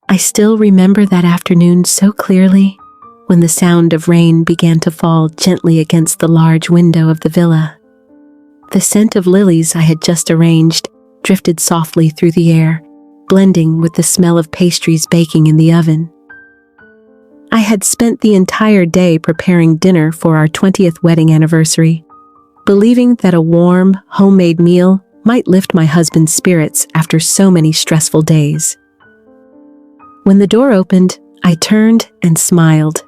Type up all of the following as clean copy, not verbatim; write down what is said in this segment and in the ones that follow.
I still remember that afternoon so clearly, when the sound of rain began to fall gently against the large window of the villa. The scent of lilies I had just arranged drifted softly through the air, blending with the smell of pastries baking in the oven. I had spent the entire day preparing dinner for our 20th wedding anniversary, believing that a warm, homemade meal might lift my husband's spirits after so many stressful days. When the door opened, I turned and smiled.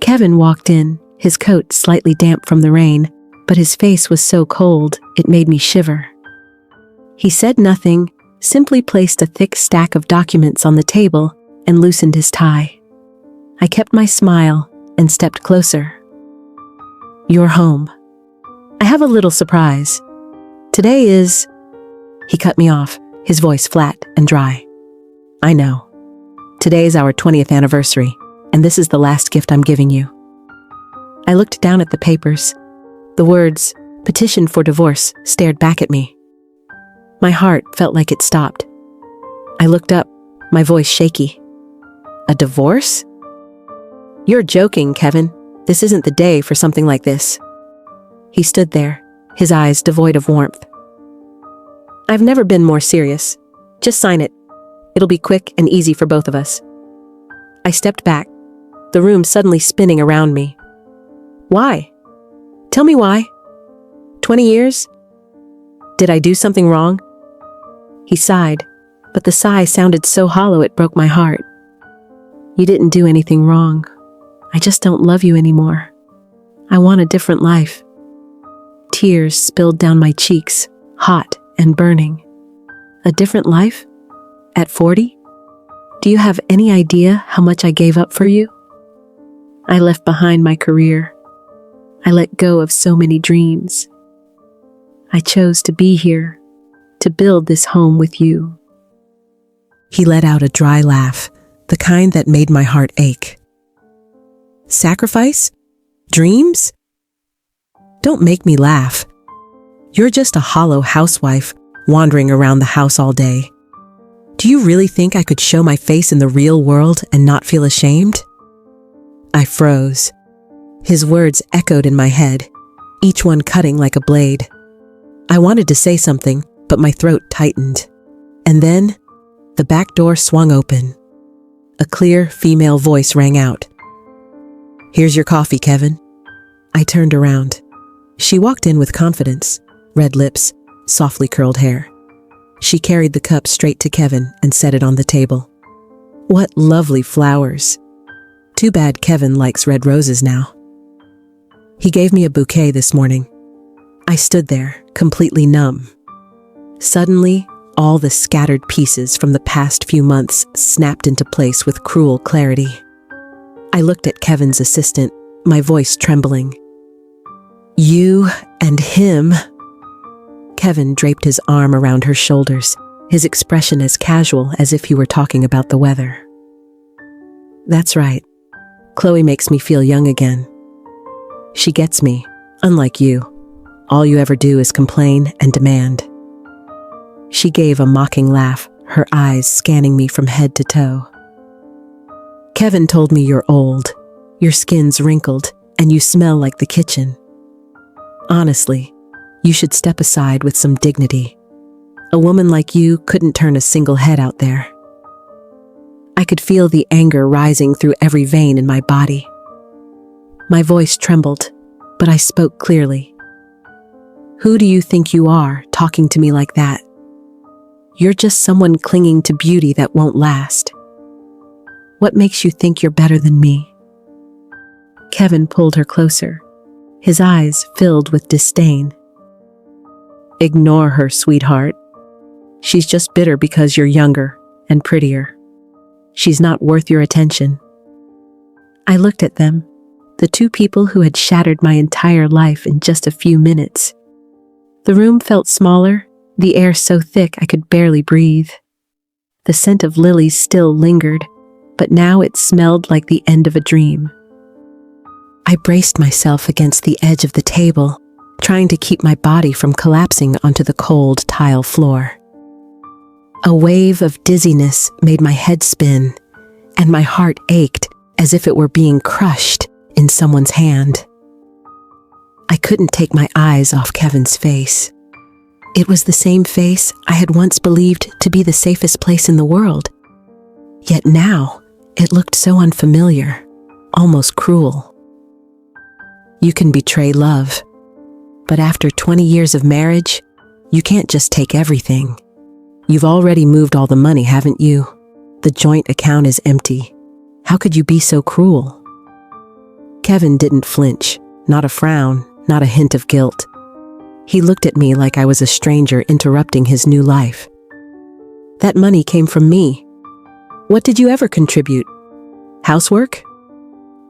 Kevin walked in, his coat slightly damp from the rain, but his face was so cold it made me shiver. He said nothing, simply placed a thick stack of documents on the table and loosened his tie. I kept my smile and stepped closer. "You're home. I have a little surprise. Today is..." He cut me off, his voice flat and dry. "I know. Today is our 20th anniversary, and this is the last gift I'm giving you." I looked down at the papers. The words, "petition for divorce," stared back at me. My heart felt like it stopped. I looked up, my voice shaky. "A divorce? You're joking, Kevin. This isn't the day for something like this." He stood there, his eyes devoid of warmth. "I've never been more serious. Just sign it. It'll be quick and easy for both of us." I stepped back, the room suddenly spinning around me. "Why? Tell me why. 20 years? Did I do something wrong?" He sighed, but the sigh sounded so hollow it broke my heart. "You didn't do anything wrong. I just don't love you anymore. I want a different life." Tears spilled down my cheeks, hot and burning. A different life? At 40? Do you have any idea how much I gave up for you? I left behind my career. I let go of so many dreams. I chose to be here, to build this home with you. He let out a dry laugh, the kind that made my heart ache. Sacrifice? Dreams? Don't make me laugh. You're just a hollow housewife wandering around the house all day. Do you really think I could show my face in the real world and not feel ashamed? I froze. His words echoed in my head, each one cutting like a blade. I wanted to say something, but my throat tightened. And then, the back door swung open. A clear female voice rang out. "Here's your coffee, Kevin." I turned around. She walked in with confidence, red lips, softly curled hair. She carried the cup straight to Kevin and set it on the table. What lovely flowers. Too bad Kevin likes red roses now. He gave me a bouquet this morning. I stood there, completely numb. Suddenly, all the scattered pieces from the past few months snapped into place with cruel clarity. I looked at Kevin's assistant, my voice trembling. "You and him." Kevin draped his arm around her shoulders, his expression as casual as if he were talking about the weather. "That's right. Chloe makes me feel young again. She gets me, unlike you. All you ever do is complain and demand." She gave a mocking laugh, her eyes scanning me from head to toe. "Kevin told me you're old, your skin's wrinkled, and you smell like the kitchen. Honestly, you should step aside with some dignity. A woman like you couldn't turn a single head out there." I could feel the anger rising through every vein in my body. My voice trembled, but I spoke clearly. "Who do you think you are, talking to me like that? You're just someone clinging to beauty that won't last. What makes you think you're better than me?" Kevin pulled her closer, his eyes filled with disdain. "Ignore her, sweetheart. She's just bitter because you're younger and prettier. She's not worth your attention." I looked at them, the two people who had shattered my entire life in just a few minutes. The room felt smaller, the air so thick I could barely breathe. The scent of lilies still lingered, but now it smelled like the end of a dream. I braced myself against the edge of the table, trying to keep my body from collapsing onto the cold tile floor. A wave of dizziness made my head spin, and my heart ached as if it were being crushed in someone's hand. I couldn't take my eyes off Kevin's face. It was the same face I had once believed to be the safest place in the world. Yet now, it looked so unfamiliar, almost cruel. You can betray love, but after 20 years of marriage, you can't just take everything. You've already moved all the money, haven't you? The joint account is empty. How could you be so cruel? Kevin didn't flinch, not a frown, not a hint of guilt. He looked at me like I was a stranger interrupting his new life. That money came from me. What did you ever contribute? Housework?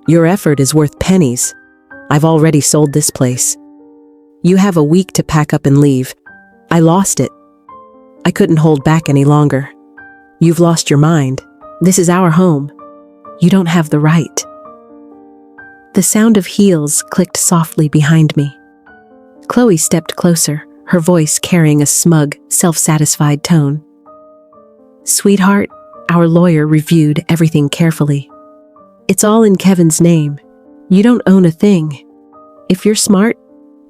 Your effort is worth pennies. I've already sold this place. You have a week to pack up and leave. I lost it. I couldn't hold back any longer. You've lost your mind. This is our home. You don't have the right. The sound of heels clicked softly behind me. Chloe stepped closer, her voice carrying a smug, self-satisfied tone. Sweetheart, our lawyer reviewed everything carefully. It's all in Kevin's name. You don't own a thing. If you're smart,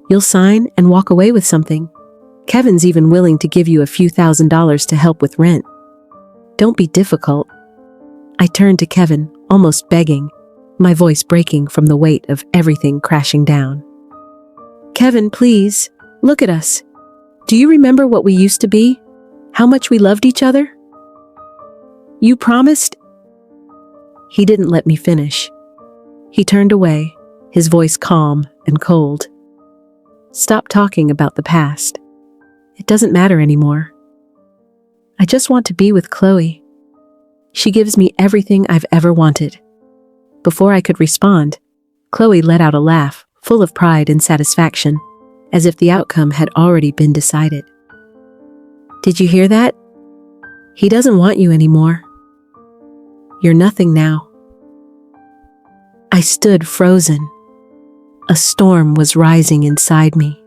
you'll sign and walk away with something. Kevin's even willing to give you a few $1,000s to help with rent. Don't be difficult. I turned to Kevin, almost begging, my voice breaking from the weight of everything crashing down. Kevin, please, look at us. Do you remember what we used to be? How much we loved each other? You promised? He didn't let me finish. He turned away, his voice calm and cold. Stop talking about the past. It doesn't matter anymore. I just want to be with Chloe. She gives me everything I've ever wanted. Before I could respond, Chloe let out a laugh, full of pride and satisfaction, as if the outcome had already been decided. Did you hear that? He doesn't want you anymore. You're nothing now. I stood frozen. A storm was rising inside me.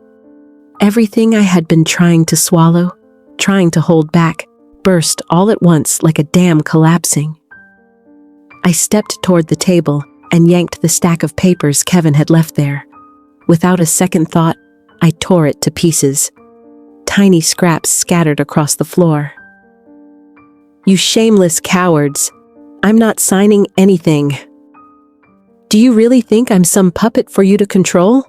Everything I had been trying to swallow, trying to hold back, burst all at once like a dam collapsing. I stepped toward the table and yanked the stack of papers Kevin had left there. Without a second thought, I tore it to pieces. Tiny scraps scattered across the floor. You shameless cowards! I'm not signing anything. Do you really think I'm some puppet for you to control?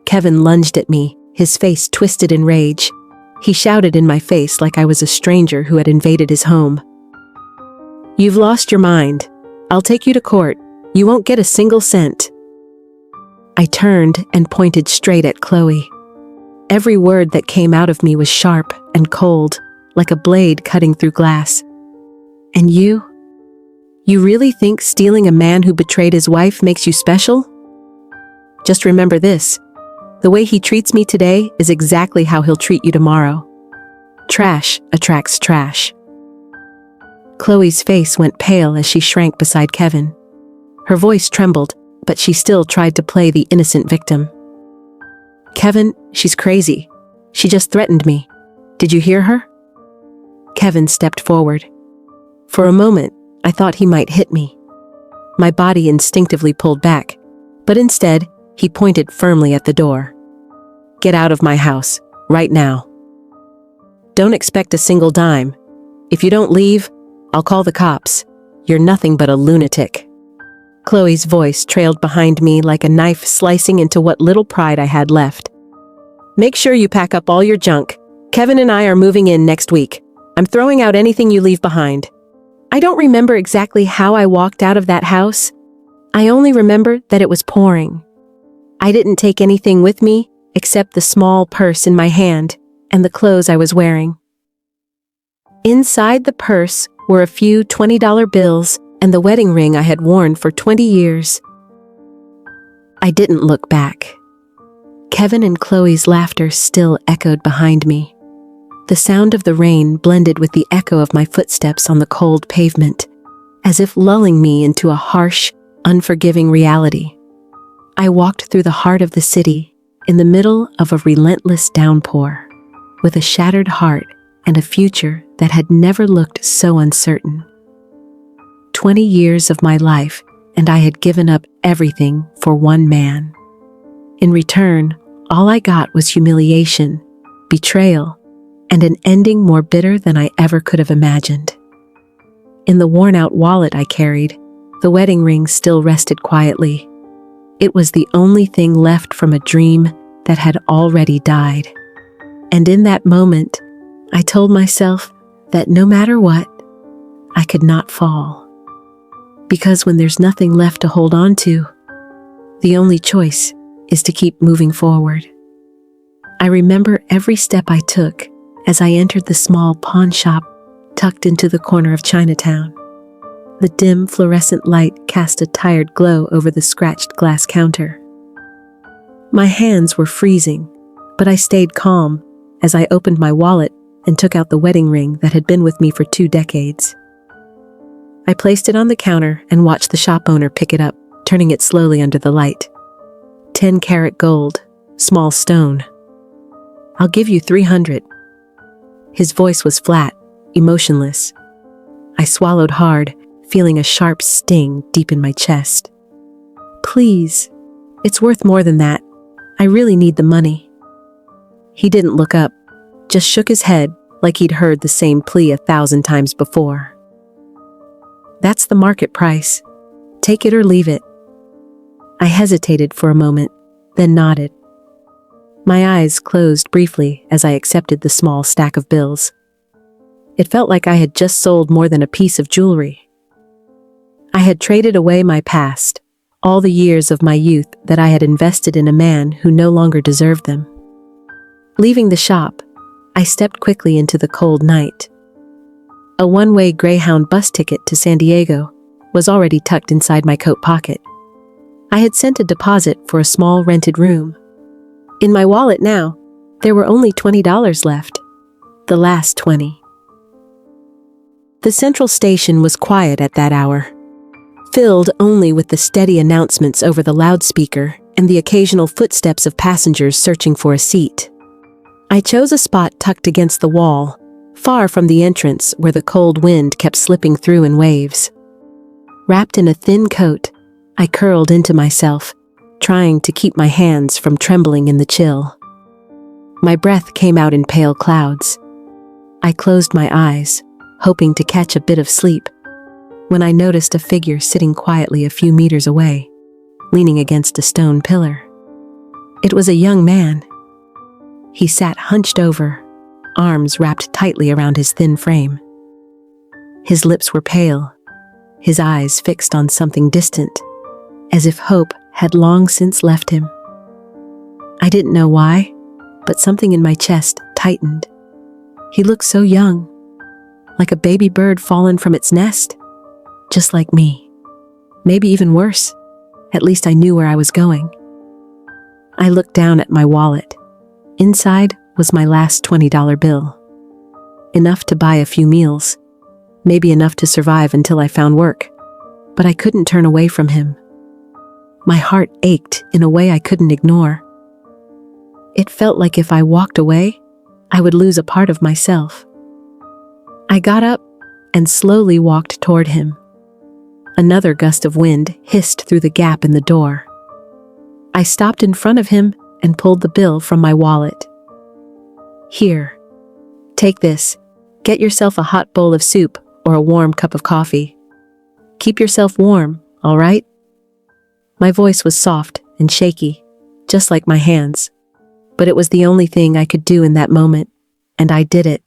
Kevin lunged at me, his face twisted in rage. He shouted in my face like I was a stranger who had invaded his home. You've lost your mind. I'll take you to court. You won't get a single cent. I turned and pointed straight at Chloe. Every word that came out of me was sharp and cold, like a blade cutting through glass. And you? You really think stealing a man who betrayed his wife makes you special? Just remember this. The way he treats me today is exactly how he'll treat you tomorrow. Trash attracts trash. Chloe's face went pale as she shrank beside Kevin. Her voice trembled, but she still tried to play the innocent victim. Kevin, she's crazy. She just threatened me. Did you hear her? Kevin stepped forward. For a moment, I thought he might hit me. My body instinctively pulled back, but instead, he pointed firmly at the door. Get out of my house, right now. Don't expect a single dime. If you don't leave, I'll call the cops. You're nothing but a lunatic. Chloe's voice trailed behind me like a knife slicing into what little pride I had left. Make sure you pack up all your junk. Kevin and I are moving in next week. I'm throwing out anything you leave behind. I don't remember exactly how I walked out of that house. I only remember that it was pouring. I didn't take anything with me except the small purse in my hand and the clothes I was wearing. Inside the purse were a few $20 bills and the wedding ring I had worn for 20 years. I didn't look back. Kevin and Chloe's laughter still echoed behind me. The sound of the rain blended with the echo of my footsteps on the cold pavement, as if lulling me into a harsh, unforgiving reality. I walked through the heart of the city, in the middle of a relentless downpour, with a shattered heart and a future that had never looked so uncertain. 20 years of my life, and I had given up everything for one man. In return, all I got was humiliation, betrayal, and an ending more bitter than I ever could have imagined. In the worn-out wallet I carried, the wedding ring still rested quietly. It was the only thing left from a dream that had already died. And in that moment, I told myself that no matter what, I could not fall. Because when there's nothing left to hold on to, the only choice is to keep moving forward. I remember every step I took as I entered the small pawn shop tucked into the corner of Chinatown. The dim fluorescent light cast a tired glow over the scratched glass counter. My hands were freezing, but I stayed calm as I opened my wallet and took out the wedding ring that had been with me for 2 decades. I placed it on the counter and watched the shop owner pick it up, turning it slowly under the light. 10-karat gold, small stone. "I'll give you 300. His voice was flat, emotionless. I swallowed hard, feeling a sharp sting deep in my chest. "Please, it's worth more than that. I really need the money." He didn't look up, just shook his head like he'd heard the same plea 1,000 times before. "That's the market price. Take it or leave it." I hesitated for a moment, then nodded. My eyes closed briefly as I accepted the small stack of bills. It felt like I had just sold more than a piece of jewelry. I had traded away my past, all the years of my youth that I had invested in a man who no longer deserved them. Leaving the shop, I stepped quickly into the cold night. A one-way Greyhound bus ticket to San Diego was already tucked inside my coat pocket. I had sent a deposit for a small rented room. In my wallet now, there were only $20 left. The last 20. The central station was quiet at that hour, filled only with the steady announcements over the loudspeaker and the occasional footsteps of passengers searching for a seat. I chose a spot tucked against the wall, far from the entrance where the cold wind kept slipping through in waves. Wrapped in a thin coat, I curled into myself, trying to keep my hands from trembling in the chill. My breath came out in pale clouds. I closed my eyes, hoping to catch a bit of sleep, when I noticed a figure sitting quietly a few meters away, leaning against a stone pillar. It was a young man. He sat hunched over, arms wrapped tightly around his thin frame. His lips were pale, his eyes fixed on something distant, as if hope had long since left him. I didn't know why, but something in my chest tightened. He looked so young, like a baby bird fallen from its nest, just like me. Maybe even worse. At least I knew where I was going. I looked down at my wallet. Inside was my last $20 bill. Enough to buy a few meals, maybe enough to survive until I found work. But I couldn't turn away from him. My heart ached in a way I couldn't ignore. It felt like if I walked away, I would lose a part of myself. I got up and slowly walked toward him. Another gust of wind hissed through the gap in the door. I stopped in front of him and pulled the bill from my wallet. "Here, take this. Get yourself a hot bowl of soup or a warm cup of coffee. Keep yourself warm, all right?" My voice was soft and shaky, just like my hands. But it was the only thing I could do in that moment, and I did it.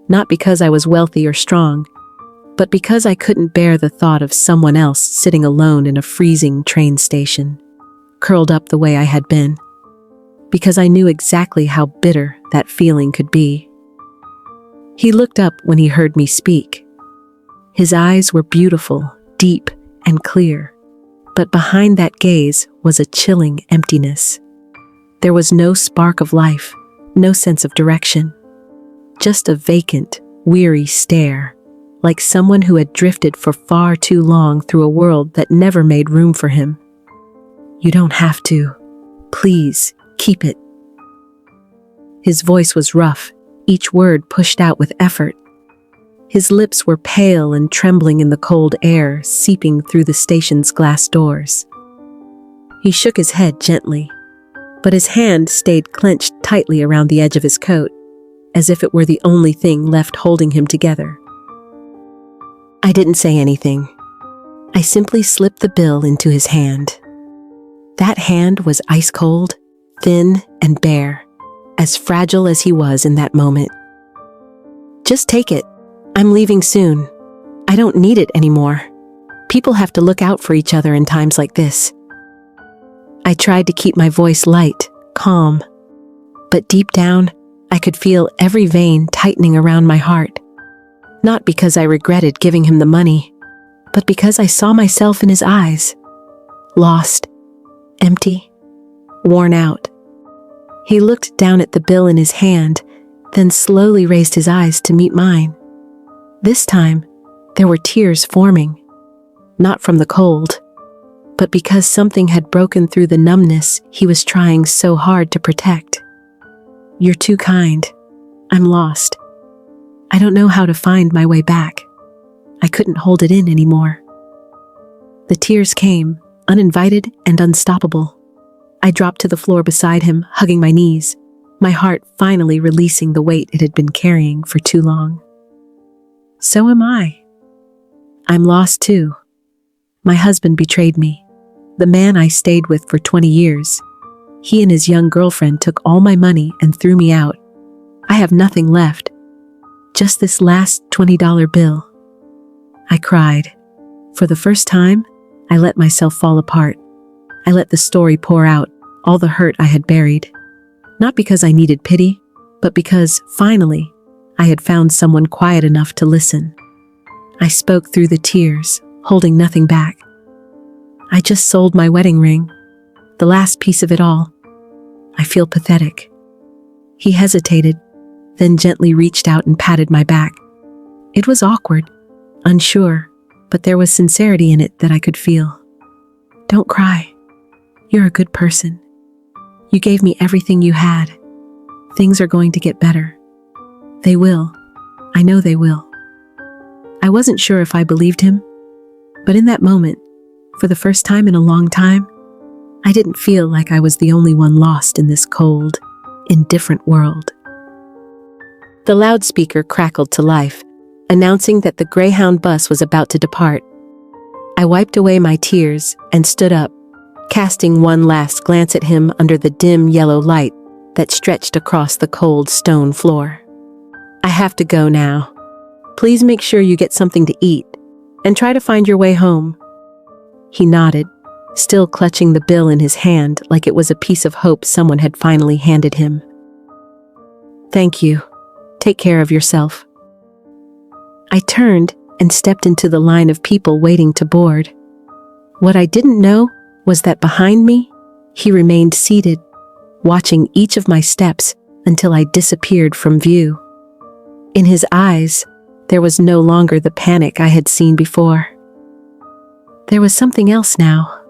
Not because I was wealthy or strong, but because I couldn't bear the thought of someone else sitting alone in a freezing train station, curled up the way I had been. Because I knew exactly how bitter that feeling could be. He looked up when he heard me speak. His eyes were beautiful, deep, and clear. But behind that gaze was a chilling emptiness. There was no spark of life, no sense of direction. Just a vacant, weary stare, like someone who had drifted for far too long through a world that never made room for him. "You don't have to. Please, keep it." His voice was rough, each word pushed out with effort. His lips were pale and trembling in the cold air seeping through the station's glass doors. He shook his head gently, but his hand stayed clenched tightly around the edge of his coat, as if it were the only thing left holding him together. I didn't say anything. I simply slipped the bill into his hand. That hand was ice cold, thin, and bare, as fragile as he was in that moment. Just take it. I'm leaving soon. I don't need it anymore. People have to look out for each other in times like this. I tried to keep my voice light, calm, but deep down, I could feel every vein tightening around my heart. Not because I regretted giving him the money, but because I saw myself in his eyes. Lost, empty, worn out. He looked down at the bill in his hand, then slowly raised his eyes to meet mine. This time, there were tears forming, not from the cold, but because something had broken through the numbness he was trying so hard to protect. You're too kind. I'm lost. I don't know how to find my way back. I couldn't hold it in anymore. The tears came, uninvited and unstoppable. I dropped to the floor beside him, hugging my knees, my heart finally releasing the weight it had been carrying for too long. So am I. I'm lost too. My husband betrayed me, the man I stayed with for 20 years. He and his young girlfriend took all my money and threw me out. I have nothing left, just this last $20 bill. I cried. For the first time, I let myself fall apart. I let the story pour out, all the hurt I had buried. Not because I needed pity, but because, finally, I had found someone quiet enough to listen. I spoke through the tears, holding nothing back. I just sold my wedding ring, the last piece of it all. I feel pathetic. He hesitated, then gently reached out and patted my back. It was awkward, unsure, but there was sincerity in it that I could feel. Don't cry. You're a good person. You gave me everything you had. Things are going to get better. They will. I know they will. I wasn't sure if I believed him, but in that moment, for the first time in a long time, I didn't feel like I was the only one lost in this cold, indifferent world. The loudspeaker crackled to life, announcing that the Greyhound bus was about to depart. I wiped away my tears and stood up, casting one last glance at him under the dim yellow light that stretched across the cold stone floor. I have to go now. Please make sure you get something to eat, and try to find your way home. He nodded, still clutching the bill in his hand like it was a piece of hope someone had finally handed him. Thank you. Take care of yourself. I turned and stepped into the line of people waiting to board. What I didn't know was that behind me, he remained seated, watching each of my steps until I disappeared from view. In his eyes, there was no longer the panic I had seen before. There was something else now,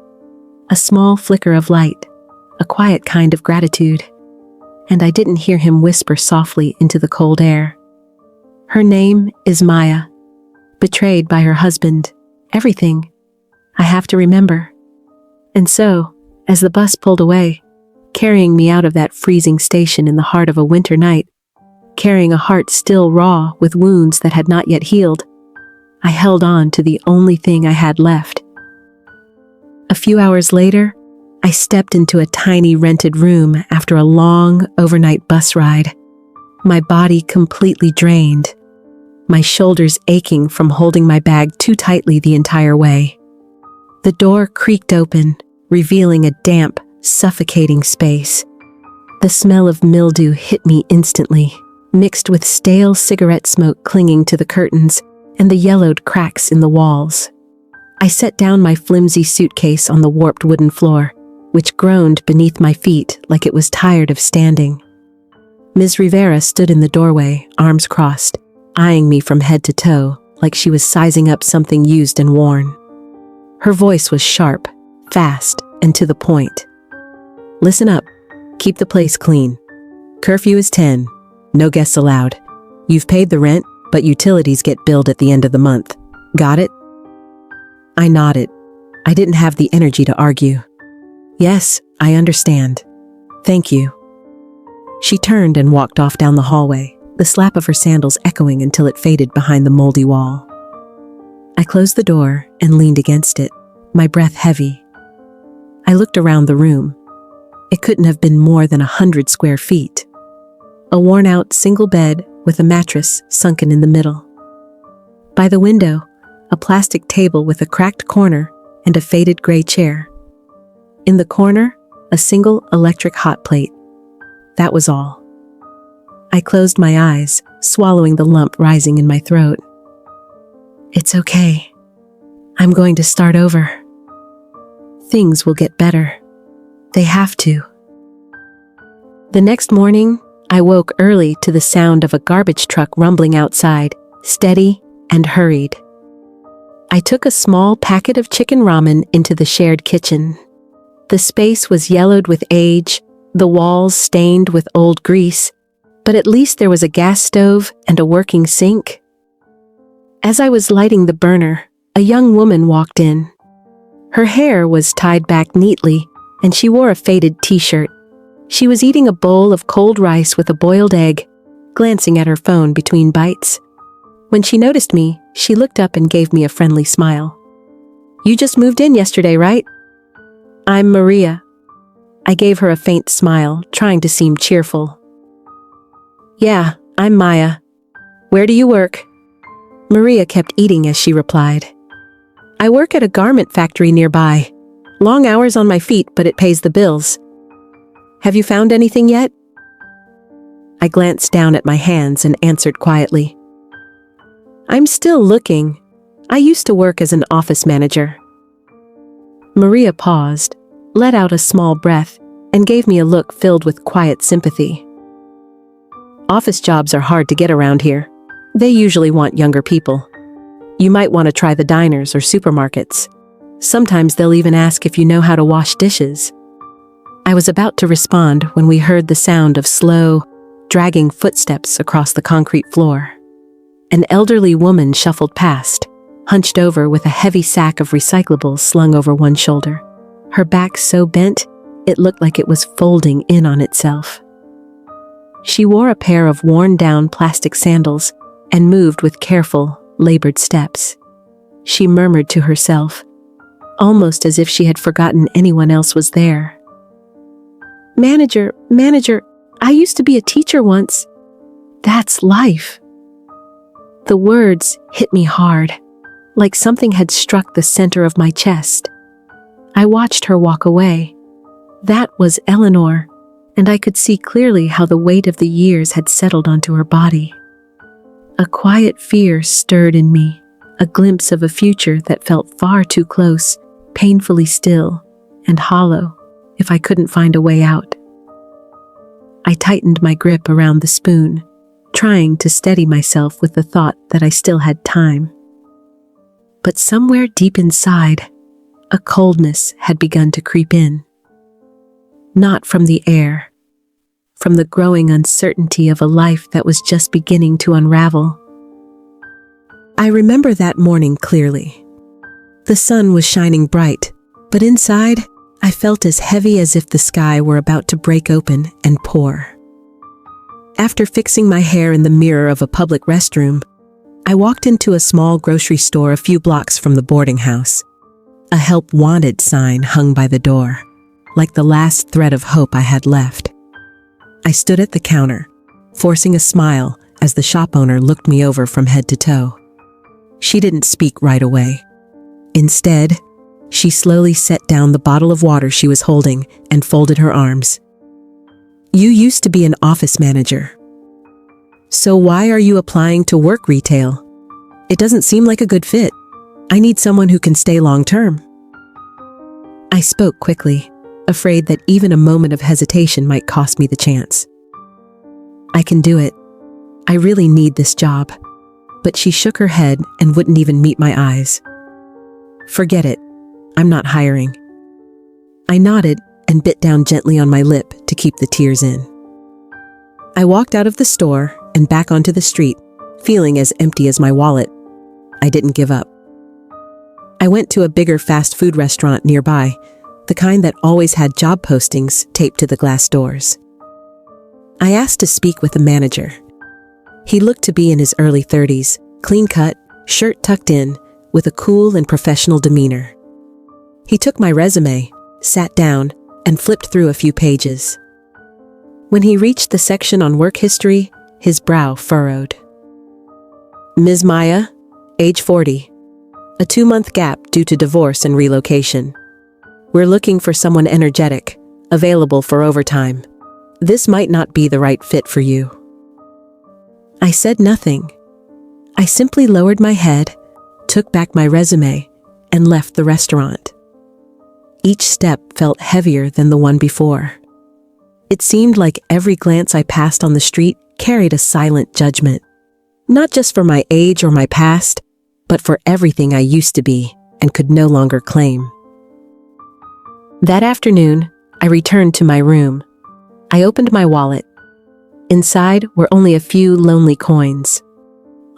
a small flicker of light, a quiet kind of gratitude, and I didn't hear him whisper softly into the cold air. Her name is Maya, betrayed by her husband, everything I have to remember. And so, as the bus pulled away, carrying me out of that freezing station in the heart of a winter night, carrying a heart still raw with wounds that had not yet healed, I held on to the only thing I had left. A few hours later, I stepped into a tiny rented room after a long overnight bus ride, my body completely drained, my shoulders aching from holding my bag too tightly the entire way. The door creaked open, revealing a damp, suffocating space. The smell of mildew hit me instantly, mixed with stale cigarette smoke clinging to the curtains and the yellowed cracks in the walls. I set down my flimsy suitcase on the warped wooden floor, which groaned beneath my feet like it was tired of standing. Ms. Rivera stood in the doorway, arms crossed, eyeing me from head to toe like she was sizing up something used and worn. Her voice was sharp, fast, and to the point. Listen up. Keep the place clean. Curfew is 10. No guests allowed. You've paid the rent, but utilities get billed at the end of the month. Got it? I nodded. I didn't have the energy to argue. Yes, I understand. Thank you. She turned and walked off down the hallway, the slap of her sandals echoing until it faded behind the moldy wall. I closed the door and leaned against it, my breath heavy. I looked around the room. It couldn't have been more than 100 square feet. A worn-out single bed with a mattress sunken in the middle. By the window, a plastic table with a cracked corner and a faded gray chair. In the corner, a single electric hot plate. That was all. I closed my eyes, swallowing the lump rising in my throat. It's okay. I'm going to start over. Things will get better. They have to. The next morning, I woke early to the sound of a garbage truck rumbling outside, steady and hurried. I took a small packet of chicken ramen into the shared kitchen. The space was yellowed with age, the walls stained with old grease, but at least there was a gas stove and a working sink. As I was lighting the burner, a young woman walked in. Her hair was tied back neatly, and she wore a faded t-shirt. She was eating a bowl of cold rice with a boiled egg, glancing at her phone between bites. When she noticed me, she looked up and gave me a friendly smile. You just moved in yesterday, right? I'm Maria. I gave her a faint smile, trying to seem cheerful. Yeah, I'm Maya. Where do you work? Maria kept eating as she replied. I work at a garment factory nearby. Long hours on my feet, but it pays the bills. Have you found anything yet? I glanced down at my hands and answered quietly. I'm still looking. I used to work as an office manager. Maria paused, let out a small breath, and gave me a look filled with quiet sympathy. Office jobs are hard to get around here. They usually want younger people. You might want to try the diners or supermarkets. Sometimes they'll even ask if you know how to wash dishes. I was about to respond when we heard the sound of slow, dragging footsteps across the concrete floor. An elderly woman shuffled past, hunched over with a heavy sack of recyclables slung over one shoulder. Her back so bent, it looked like it was folding in on itself. She wore a pair of worn-down plastic sandals and moved with careful, labored steps. She murmured to herself, almost as if she had forgotten anyone else was there. Manager, I used to be a teacher once. That's life. The words hit me hard, like something had struck the center of my chest. I watched her walk away. That was Eleanor, and I could see clearly how the weight of the years had settled onto her body. A quiet fear stirred in me, a glimpse of a future that felt far too close, painfully still, and hollow, if I couldn't find a way out. I tightened my grip around the spoon, trying to steady myself with the thought that I still had time. But somewhere deep inside, a coldness had begun to creep in. Not from the air, from the growing uncertainty of a life that was just beginning to unravel. I remember that morning clearly. The sun was shining bright, but inside, I felt as heavy as if the sky were about to break open and pour. After fixing my hair in the mirror of a public restroom, I walked into a small grocery store a few blocks from the boarding house. A help wanted sign hung by the door, like the last thread of hope I had left. I stood at the counter, forcing a smile as the shop owner looked me over from head to toe. She didn't speak right away. Instead, she slowly set down the bottle of water she was holding and folded her arms. You used to be an office manager. So why are you applying to work retail? It doesn't seem like a good fit. I need someone who can stay long term. I spoke quickly, afraid that even a moment of hesitation might cost me the chance. I can do it. I really need this job. But she shook her head and wouldn't even meet my eyes. Forget it. I'm not hiring. I nodded and bit down gently on my lip to keep the tears in. I walked out of the store and back onto the street, feeling as empty as my wallet. I didn't give up. I went to a bigger fast food restaurant nearby, the kind that always had job postings taped to the glass doors. I asked to speak with the manager. He looked to be in his early 30s, clean-cut, shirt tucked in, with a cool and professional demeanor. He took my resume, sat down, and flipped through a few pages. When he reached the section on work history, his brow furrowed. Ms. Maya, age 40. A 2-month gap due to divorce and relocation. We're looking for someone energetic, available for overtime. This might not be the right fit for you. I said nothing. I simply lowered my head, took back my resume, and left the restaurant. Each step felt heavier than the one before. It seemed like every glance I passed on the street carried a silent judgment. Not just for my age or my past, but for everything I used to be and could no longer claim. That afternoon, I returned to my room. I opened my wallet. Inside were only a few lonely coins.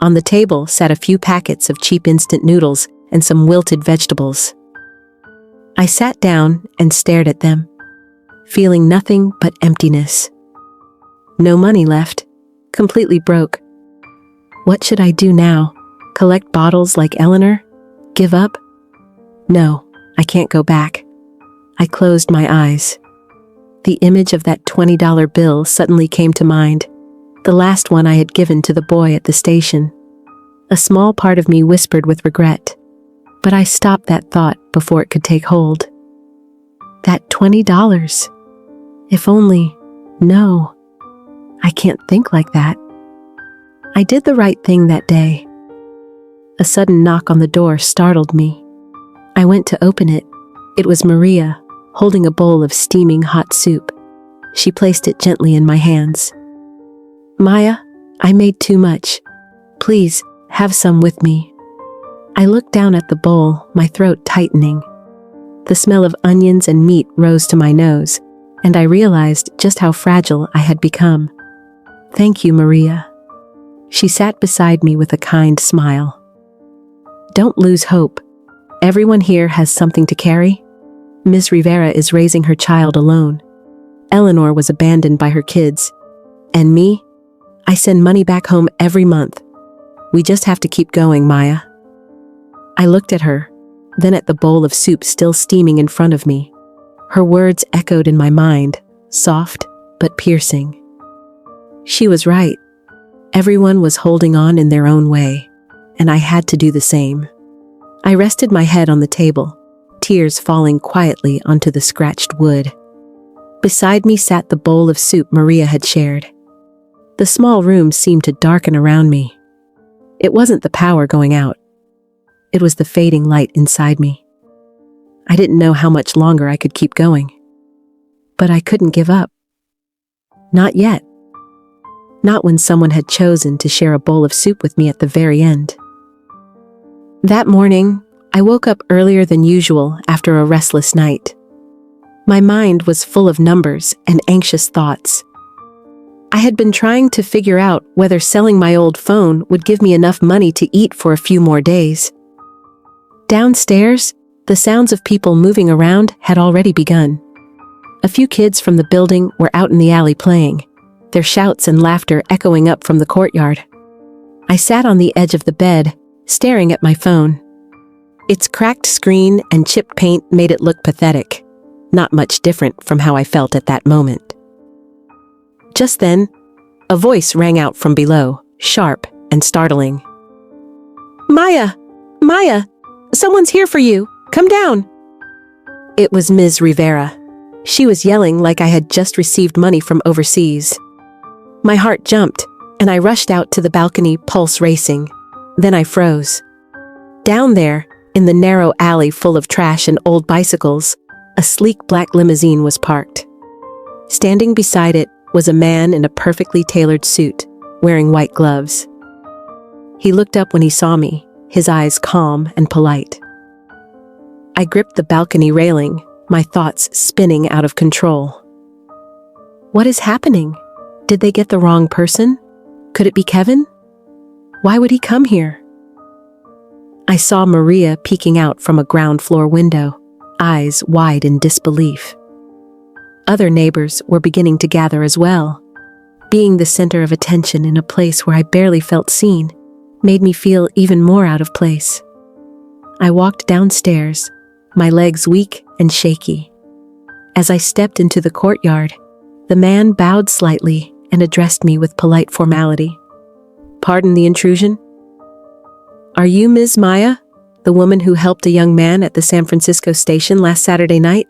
On the table sat a few packets of cheap instant noodles and some wilted vegetables. I sat down and stared at them, feeling nothing but emptiness. No money left, completely broke. What should I do now? Collect bottles like Eleanor? Give up? No, I can't go back. I closed my eyes. The image of that $20 bill suddenly came to mind, the last one I had given to the boy at the station. A small part of me whispered with regret, but I stopped that thought before it could take hold. That $20. If only, no, I can't think like that. I did the right thing that day. A sudden knock on the door startled me. I went to open it. It was Maria, holding a bowl of steaming hot soup. She placed it gently in my hands. Maya, I made too much. Please, have some with me. I looked down at the bowl, my throat tightening. The smell of onions and meat rose to my nose, and I realized just how fragile I had become. Thank you, Maria. She sat beside me with a kind smile. Don't lose hope. Everyone here has something to carry. Ms. Rivera is raising her child alone. Eleanor was abandoned by her kids. And me? I send money back home every month. We just have to keep going, Maya. I looked at her, then at the bowl of soup still steaming in front of me. Her words echoed in my mind, soft but piercing. She was right. Everyone was holding on in their own way, and I had to do the same. I rested my head on the table, tears falling quietly onto the scratched wood. Beside me sat the bowl of soup Maria had shared. The small room seemed to darken around me. It wasn't the power going out. It was the fading light inside me. I didn't know how much longer I could keep going. But I couldn't give up. Not yet. Not when someone had chosen to share a bowl of soup with me at the very end. That morning, I woke up earlier than usual after a restless night. My mind was full of numbers and anxious thoughts. I had been trying to figure out whether selling my old phone would give me enough money to eat for a few more days. Downstairs, the sounds of people moving around had already begun. A few kids from the building were out in the alley playing, their shouts and laughter echoing up from the courtyard. I sat on the edge of the bed, staring at my phone. Its cracked screen and chipped paint made it look pathetic, not much different from how I felt at that moment. Just then, a voice rang out from below, sharp and startling. Maya! Maya! Someone's here for you! Come down! It was Ms. Rivera. She was yelling like I had just received money from overseas. My heart jumped, and I rushed out to the balcony, pulse racing. Then I froze. Down there, in the narrow alley full of trash and old bicycles, a sleek black limousine was parked. Standing beside it was a man in a perfectly tailored suit, wearing white gloves. He looked up when he saw me, his eyes calm and polite. I gripped the balcony railing, my thoughts spinning out of control. What is happening? Did they get the wrong person? Could it be Kevin? Why would he come here? I saw Maria peeking out from a ground floor window, eyes wide in disbelief. Other neighbors were beginning to gather as well. Being the center of attention in a place where I barely felt seen made me feel even more out of place. I walked downstairs, my legs weak and shaky. As I stepped into the courtyard, the man bowed slightly and addressed me with polite formality. "Pardon the intrusion? Are you Ms. Maya, the woman who helped a young man at the San Francisco station last Saturday night?"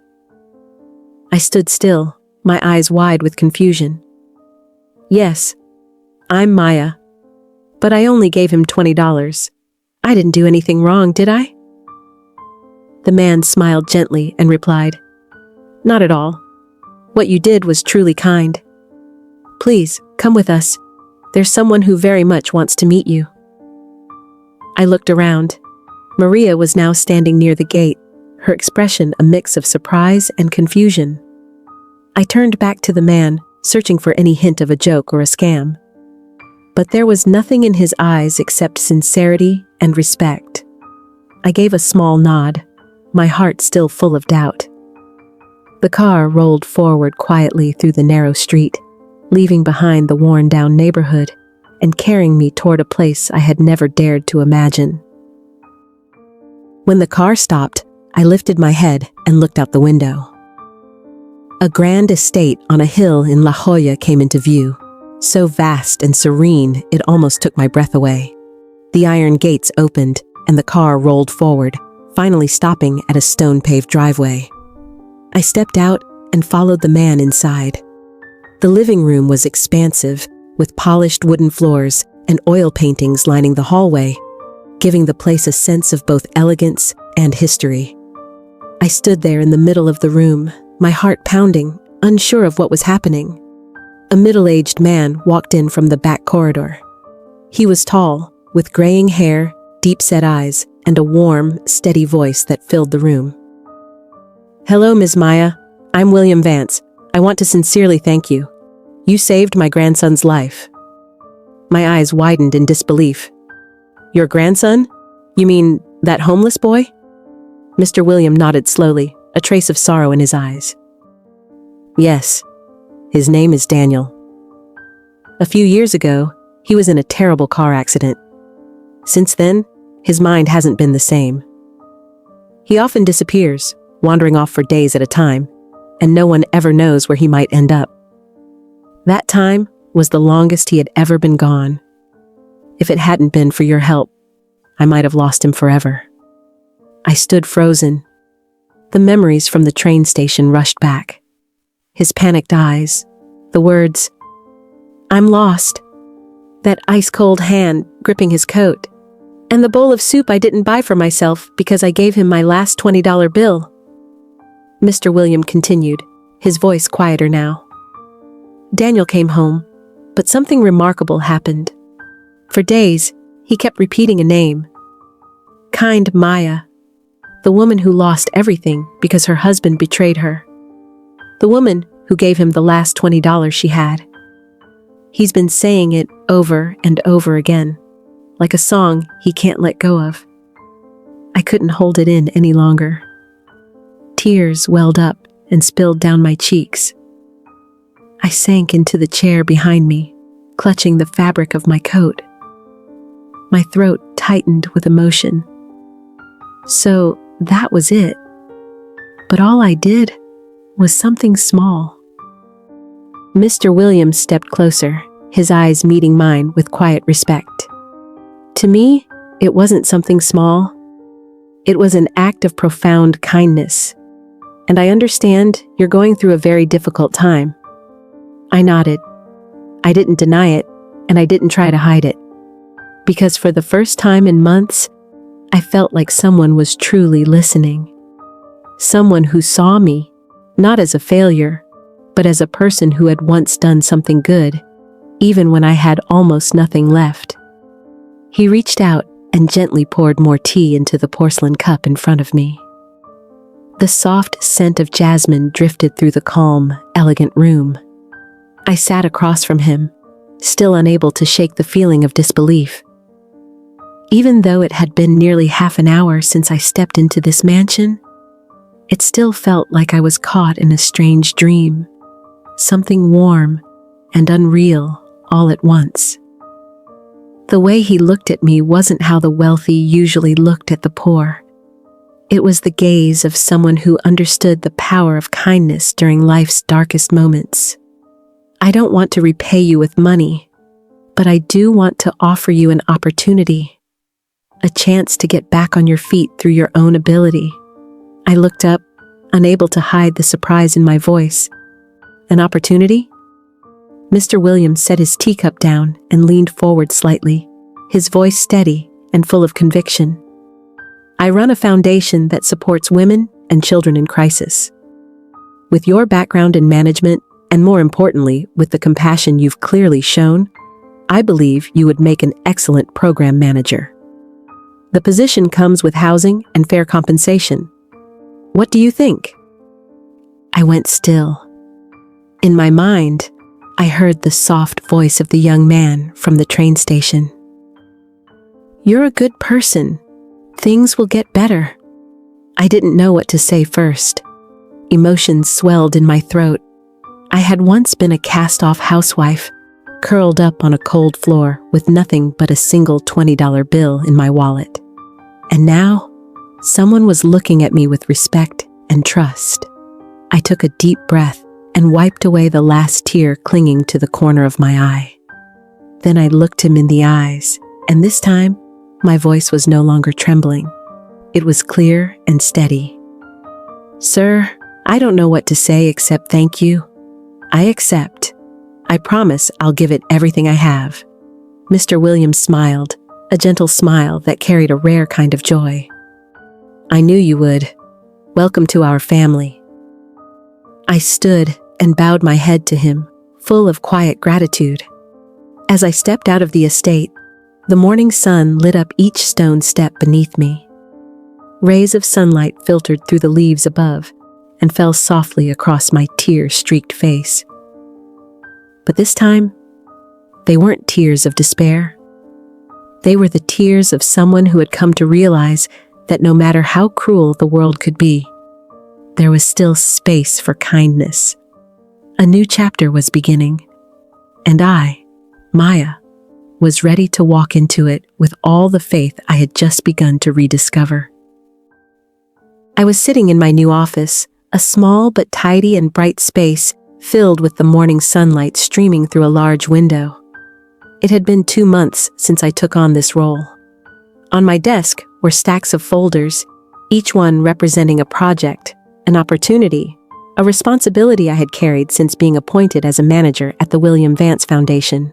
I stood still, my eyes wide with confusion. "Yes, I'm Maya. But I only gave him $20. I didn't do anything wrong, did I?" The man smiled gently and replied, "Not at all. What you did was truly kind. Please, come with us. There's someone who very much wants to meet you." I looked around. Maria was now standing near the gate, her expression a mix of surprise and confusion. I turned back to the man, searching for any hint of a joke or a scam. But there was nothing in his eyes except sincerity and respect. I gave a small nod, my heart still full of doubt. The car rolled forward quietly through the narrow street, leaving behind the worn-down neighborhood and carrying me toward a place I had never dared to imagine. When the car stopped, I lifted my head and looked out the window. A grand estate on a hill in La Jolla came into view, so vast and serene it almost took my breath away. The iron gates opened and the car rolled forward, finally stopping at a stone-paved driveway. I stepped out and followed the man inside. The living room was expansive, with polished wooden floors and oil paintings lining the hallway, giving the place a sense of both elegance and history. I stood there in the middle of the room, my heart pounding, unsure of what was happening. A middle-aged man walked in from the back corridor. He was tall, with graying hair, deep-set eyes, and a warm, steady voice that filled the room. "Hello, Ms. Maya. I'm William Vance. I want to sincerely thank you. You saved my grandson's life." My eyes widened in disbelief. "Your grandson? You mean that homeless boy?" Mr. William nodded slowly, a trace of sorrow in his eyes. "Yes. His name is Daniel. A few years ago, he was in a terrible car accident. Since then, his mind hasn't been the same. He often disappears, wandering off for days at a time, and no one ever knows where he might end up. That time was the longest he had ever been gone. If it hadn't been for your help, I might have lost him forever." I stood frozen. The memories from the train station rushed back. His panicked eyes, the words, "I'm lost," that ice-cold hand gripping his coat, and the bowl of soup I didn't buy for myself because I gave him my last $20 bill. Mr. William continued, his voice quieter now. "Daniel came home, but something remarkable happened. For days, he kept repeating a name. Kind Maya, the woman who lost everything because her husband betrayed her. The woman who gave him the last $20 she had. He's been saying it over and over again, like a song he can't let go of." I couldn't hold it in any longer. Tears welled up and spilled down my cheeks. I sank into the chair behind me, clutching the fabric of my coat. My throat tightened with emotion. So that was it. But all I did was something small. Mr. Williams stepped closer, his eyes meeting mine with quiet respect. To me, it wasn't something small. It was an act of profound kindness. And I understand you're going through a very difficult time. I nodded. I didn't deny it, and I didn't try to hide it. Because for the first time in months, I felt like someone was truly listening. Someone who saw me, not as a failure, but as a person who had once done something good, even when I had almost nothing left. He reached out and gently poured more tea into the porcelain cup in front of me. The soft scent of jasmine drifted through the calm, elegant room. I sat across from him, still unable to shake the feeling of disbelief. Even though it had been nearly half an hour since I stepped into this mansion, it still felt like I was caught in a strange dream, something warm and unreal all at once. The way he looked at me wasn't how the wealthy usually looked at the poor. It was the gaze of someone who understood the power of kindness during life's darkest moments. I don't want to repay you with money, but I do want to offer you an opportunity, a chance to get back on your feet through your own ability. I looked up, unable to hide the surprise in my voice. An opportunity? Mr. Williams set his teacup down and leaned forward slightly, his voice steady and full of conviction. I run a foundation that supports women and children in crisis. With your background in management, and more importantly, with the compassion you've clearly shown, I believe you would make an excellent program manager. The position comes with housing and fair compensation. What do you think? I went still. In my mind, I heard the soft voice of the young man from the train station. You're a good person. Things will get better. I didn't know what to say first. Emotions swelled in my throat. I had once been a cast-off housewife, curled up on a cold floor with nothing but a single $20 bill in my wallet. And now, someone was looking at me with respect and trust. I took a deep breath and wiped away the last tear clinging to the corner of my eye. Then I looked him in the eyes, and this time, my voice was no longer trembling. It was clear and steady. Sir, I don't know what to say except thank you. I accept. I promise I'll give it everything I have. Mr. Williams smiled, a gentle smile that carried a rare kind of joy. I knew you would. Welcome to our family. I stood and bowed my head to him, full of quiet gratitude. As I stepped out of the estate, the morning sun lit up each stone step beneath me. Rays of sunlight filtered through the leaves above and fell softly across my tear-streaked face. But this time, they weren't tears of despair. They were the tears of someone who had come to realize that no matter how cruel the world could be, there was still space for kindness. A new chapter was beginning, and I, Maya, was ready to walk into it with all the faith I had just begun to rediscover. I was sitting in my new office, a small but tidy and bright space filled with the morning sunlight streaming through a large window. It had been 2 months since I took on this role. On my desk were stacks of folders, each one representing a project, an opportunity, a responsibility I had carried since being appointed as a manager at the William Vance Foundation.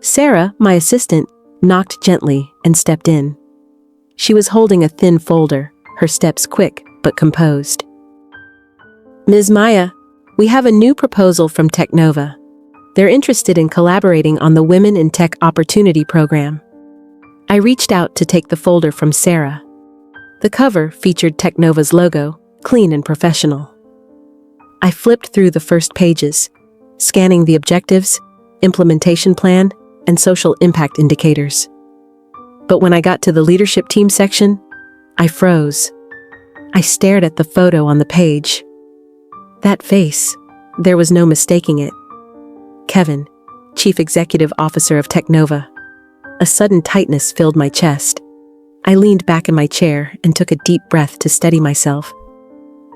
Sarah, my assistant, knocked gently and stepped in. She was holding a thin folder, her steps quick but composed. Ms. Maya, we have a new proposal from Technova. They're interested in collaborating on the Women in Tech Opportunity Program. I reached out to take the folder from Sarah. The cover featured Technova's logo, clean and professional. I flipped through the first pages, scanning the objectives, implementation plan, and social impact indicators. But when I got to the leadership team section, I froze. I stared at the photo on the page. That face, there was no mistaking it. Kevin, Chief Executive Officer of Technova. A sudden tightness filled my chest. I leaned back in my chair and took a deep breath to steady myself.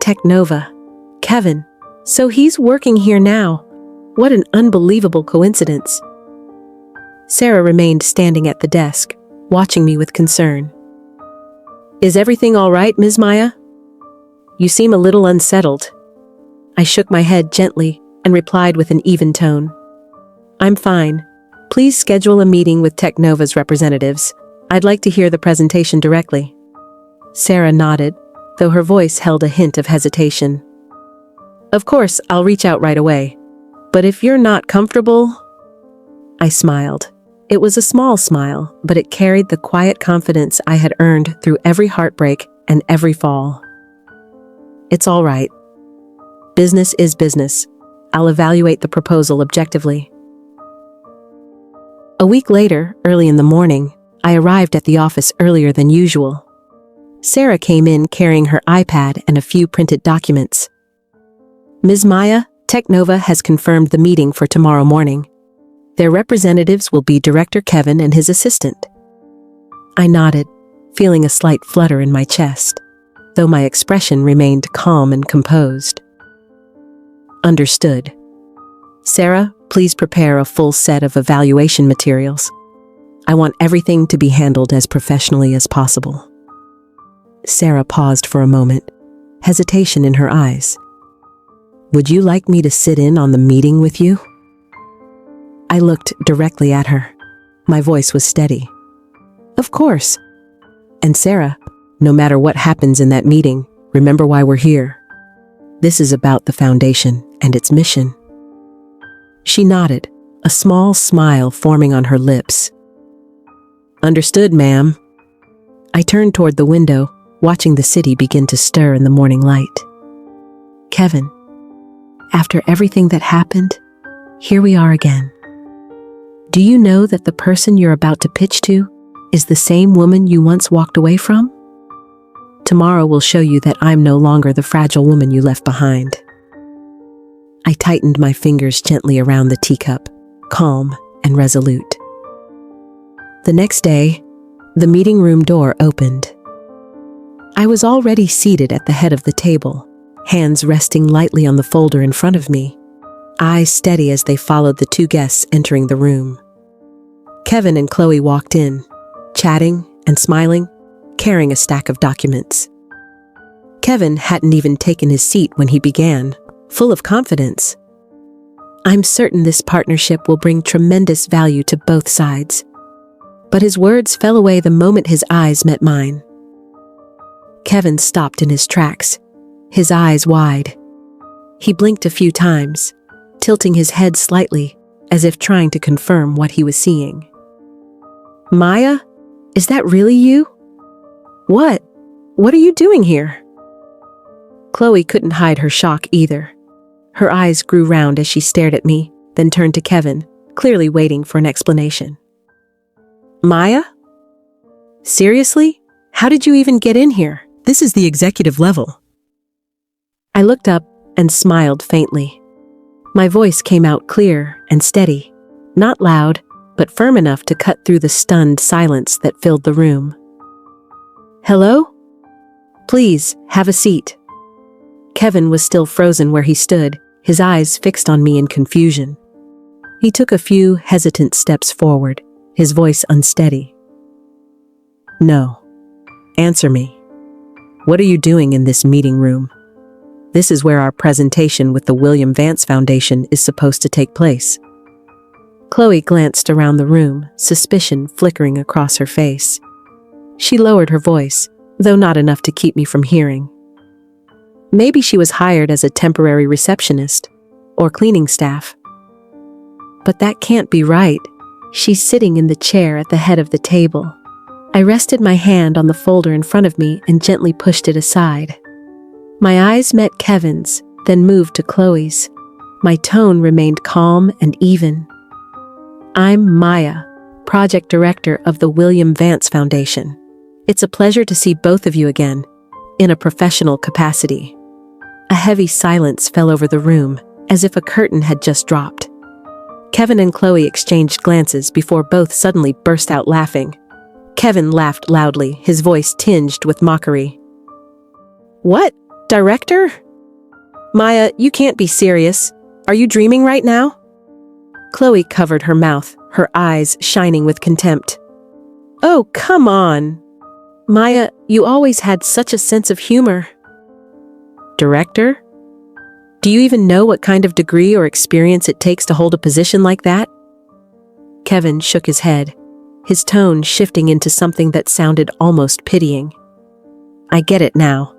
Technova. Kevin. So he's working here now. What an unbelievable coincidence. Sarah remained standing at the desk, watching me with concern. Is everything all right, Ms. Maya? You seem a little unsettled. I shook my head gently and replied with an even tone. I'm fine. Please schedule a meeting with Technova's representatives. I'd like to hear the presentation directly. Sarah nodded, though her voice held a hint of hesitation. Of course, I'll reach out right away. But if you're not comfortable... I smiled. It was a small smile, but it carried the quiet confidence I had earned through every heartbreak and every fall. It's all right. Business is business, I'll evaluate the proposal objectively. A week later, early in the morning, I arrived at the office earlier than usual. Sarah came in carrying her iPad and a few printed documents. Ms. Maya, Technova has confirmed the meeting for tomorrow morning. Their representatives will be Director Kevin and his assistant. I nodded, feeling a slight flutter in my chest, though my expression remained calm and composed. Understood. Sarah, please prepare a full set of evaluation materials. I want everything to be handled as professionally as possible. Sarah paused for a moment, hesitation in her eyes. Would you like me to sit in on the meeting with you? I looked directly at her. My voice was steady. Of course. And Sarah, no matter what happens in that meeting, remember why we're here. This is about the foundation and its mission. She nodded, a small smile forming on her lips. Understood, ma'am. I turned toward the window, watching the city begin to stir in the morning light. Kevin, after everything that happened, here we are again. Do you know that the person you're about to pitch to is the same woman you once walked away from? Tomorrow will show you that I'm no longer the fragile woman you left behind. I tightened my fingers gently around the teacup, calm and resolute. The next day, the meeting room door opened. I was already seated at the head of the table, hands resting lightly on the folder in front of me, eyes steady as they followed the two guests entering the room. Kevin and Chloe walked in, chatting and smiling, carrying a stack of documents. Kevin hadn't even taken his seat when he began, full of confidence. I'm certain this partnership will bring tremendous value to both sides. But his words fell away the moment his eyes met mine. Kevin stopped in his tracks, his eyes wide. He blinked a few times, tilting his head slightly, as if trying to confirm what he was seeing. Maya, is that really you? What? What are you doing here? Chloe couldn't hide her shock either. Her eyes grew round as she stared at me, then turned to Kevin, clearly waiting for an explanation. Maya? Seriously? How did you even get in here? This is the executive level. I looked up and smiled faintly. My voice came out clear and steady, not loud, but firm enough to cut through the stunned silence that filled the room. Hello? Please, have a seat. Kevin was still frozen where he stood, his eyes fixed on me in confusion. He took a few hesitant steps forward, his voice unsteady. No. Answer me. What are you doing in this meeting room? This is where our presentation with the William Vance Foundation is supposed to take place. Chloe glanced around the room, suspicion flickering across her face. She lowered her voice, though not enough to keep me from hearing. Maybe she was hired as a temporary receptionist or cleaning staff. But that can't be right. She's sitting in the chair at the head of the table. I rested my hand on the folder in front of me and gently pushed it aside. My eyes met Kevin's, then moved to Chloe's. My tone remained calm and even. I'm Maya, Project Director of the William Vance Foundation. It's a pleasure to see both of you again, in a professional capacity. A heavy silence fell over the room, as if a curtain had just dropped. Kevin and Chloe exchanged glances before both suddenly burst out laughing. Kevin laughed loudly, his voice tinged with mockery. What? Director? Maya, you can't be serious. Are you dreaming right now? Chloe covered her mouth, her eyes shining with contempt. Oh, come on. Maya, you always had such a sense of humor. Director? Do you even know what kind of degree or experience it takes to hold a position like that? Kevin shook his head, his tone shifting into something that sounded almost pitying. I get it now.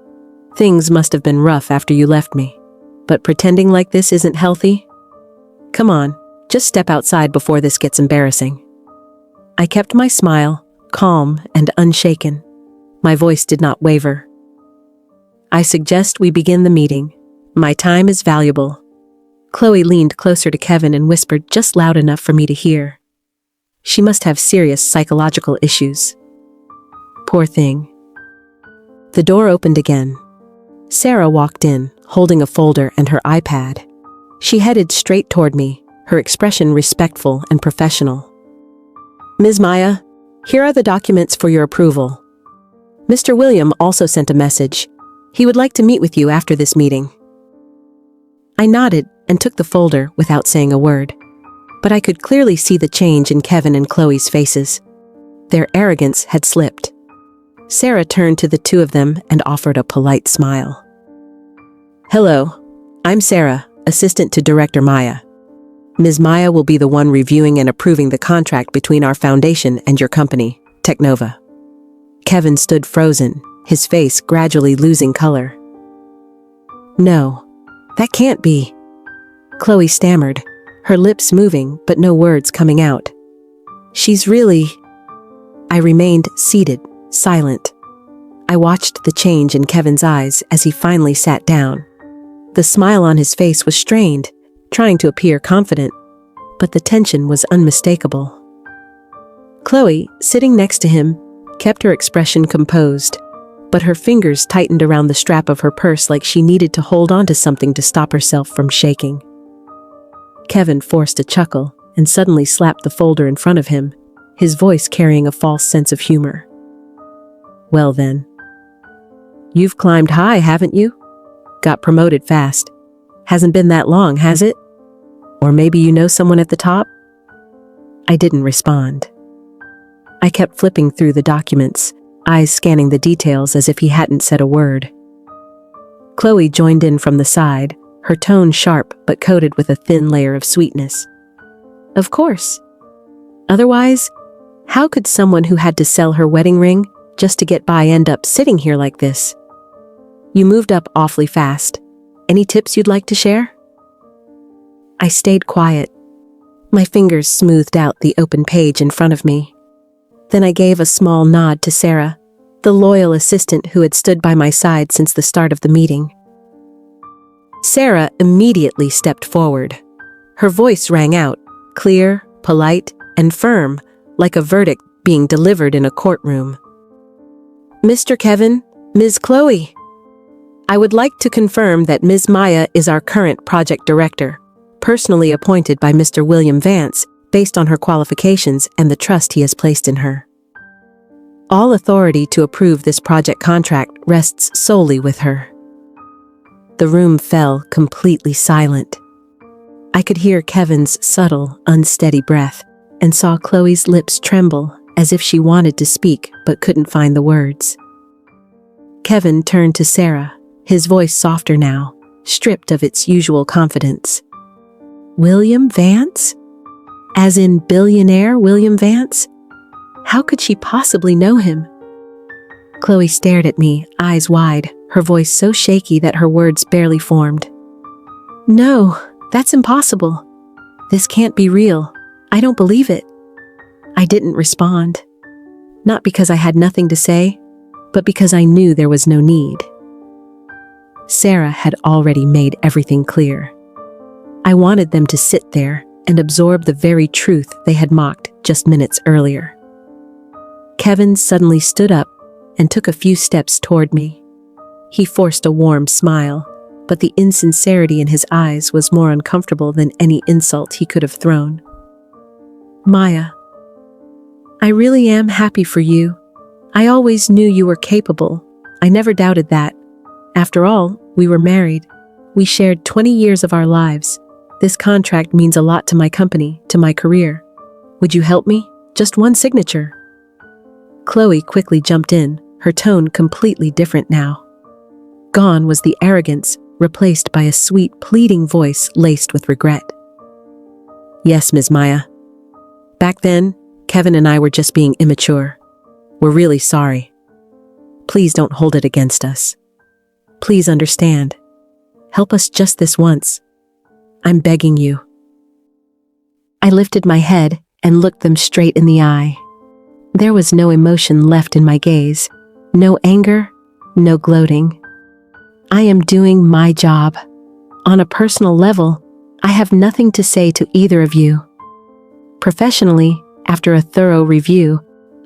Things must have been rough after you left me, but pretending like this isn't healthy? Come on, just step outside before this gets embarrassing. I kept my smile, calm and unshaken. My voice did not waver. I suggest we begin the meeting. My time is valuable. Chloe leaned closer to Kevin and whispered just loud enough for me to hear. She must have serious psychological issues. Poor thing. The door opened again. Sarah walked in, holding a folder and her iPad. She headed straight toward me, her expression respectful and professional. Ms. Maya, here are the documents for your approval. Mr. William also sent a message. He would like to meet with you after this meeting. I nodded and took the folder without saying a word, but I could clearly see the change in Kevin and Chloe's faces. Their arrogance had slipped. Sarah turned to the two of them and offered a polite smile. Hello, I'm Sarah, assistant to Director Maya. Ms. Maya will be the one reviewing and approving the contract between our foundation and your company, Technova. Kevin stood frozen, his face gradually losing color. No, that can't be. Chloe stammered, her lips moving but no words coming out. She's really... I remained seated, silent. I watched the change in Kevin's eyes as he finally sat down. The smile on his face was strained, trying to appear confident, but the tension was unmistakable. Chloe, sitting next to him, kept her expression composed, but her fingers tightened around the strap of her purse like she needed to hold on to something to stop herself from shaking. Kevin forced a chuckle and suddenly slapped the folder in front of him, his voice carrying a false sense of humor. Well then. You've climbed high, haven't you? Got promoted fast. Hasn't been that long, has it? Or maybe you know someone at the top? I didn't respond. I kept flipping through the documents, eyes scanning the details as if he hadn't said a word. Chloe joined in from the side, her tone sharp but coated with a thin layer of sweetness. Of course. Otherwise, how could someone who had to sell her wedding ring just to get by end up sitting here like this? You moved up awfully fast. Any tips you'd like to share? I stayed quiet. My fingers smoothed out the open page in front of me. Then I gave a small nod to Sarah, the loyal assistant who had stood by my side since the start of the meeting. Sarah immediately stepped forward. Her voice rang out, clear, polite, and firm, like a verdict being delivered in a courtroom. Mr. Kevin, Ms. Chloe, I would like to confirm that Ms. Maya is our current project director, personally appointed by Mr. William Vance, based on her qualifications and the trust he has placed in her. All authority to approve this project contract rests solely with her. The room fell completely silent. I could hear Kevin's subtle, unsteady breath and saw Chloe's lips tremble as if she wanted to speak but couldn't find the words. Kevin turned to Sarah, his voice softer now, stripped of its usual confidence. William Vance? As in billionaire William Vance? How could she possibly know him? Chloe stared at me, eyes wide, her voice so shaky that her words barely formed. No, that's impossible. This can't be real. I don't believe it. I didn't respond. Not because I had nothing to say, but because I knew there was no need. Sarah had already made everything clear. I wanted them to sit there and absorb the very truth they had mocked just minutes earlier. Kevin suddenly stood up and took a few steps toward me. He forced a warm smile, but the insincerity in his eyes was more uncomfortable than any insult he could have thrown. Maya, I really am happy for you. I always knew you were capable. I never doubted that. After all, we were married. We shared 20 years of our lives. This contract means a lot to my company, to my career. Would you help me? Just one signature. Chloe quickly jumped in, her tone completely different now. Gone was the arrogance, replaced by a sweet, pleading voice laced with regret. Yes, Ms. Maya. Back then, Kevin and I were just being immature. We're really sorry. Please don't hold it against us. Please understand. Help us just this once. I'm begging you. I lifted my head and looked them straight in the eye. There was no emotion left in my gaze, no anger, no gloating. I am doing my job. On a personal level, I have nothing to say to either of you. Professionally, after a thorough review,